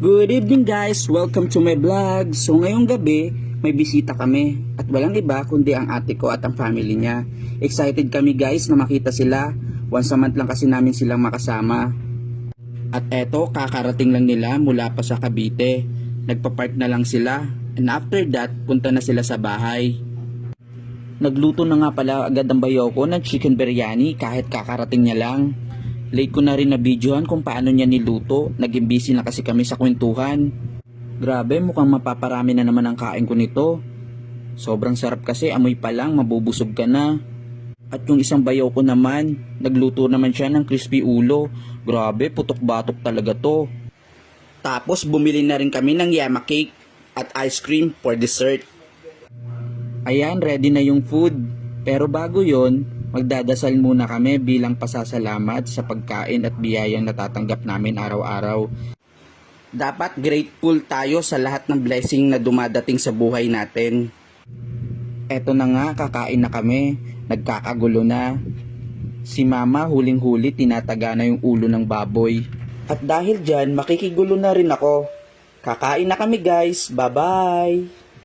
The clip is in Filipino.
Good evening guys! Welcome to my vlog. So ngayong gabi, may bisita kami. At walang iba kundi ang ate ko at ang family niya. Excited kami guys na makita sila. Once a month lang kasi namin silang makasama. At eto, kakarating lang nila mula pa sa Cavite. Nagpa-park na lang sila. And after that, punta na sila sa bahay. Nagluto na nga pala agad ang bayaw ko ng chicken biryani kahit kakarating niya lang. Late ko na rin na videohan kung paano niya niluto. Naging busy na kasi kami sa kwentuhan. Grabe, mukhang mapaparami na naman ang kain ko nito. Sobrang sarap kasi, amoy pa lang, mabubusog ka na. At yung isang bayaw ko naman, nagluto naman siya ng crispy ulo. Grabe, putok-batok talaga to. Tapos bumili na rin kami ng yama cake at ice cream for dessert. Ayan, ready na yung food. Pero bago yon, magdadasal muna kami bilang pasasalamat sa pagkain at biyayang natatanggap namin araw-araw. Dapat grateful tayo sa lahat ng blessing na dumadating sa buhay natin. Eto na nga, kakain na kami. Nagkakagulo na. Si mama huling-huli tinataga na yung ulo ng baboy. At dahil dyan, makikigulo na rin ako. Kakain na kami guys. Bye-bye!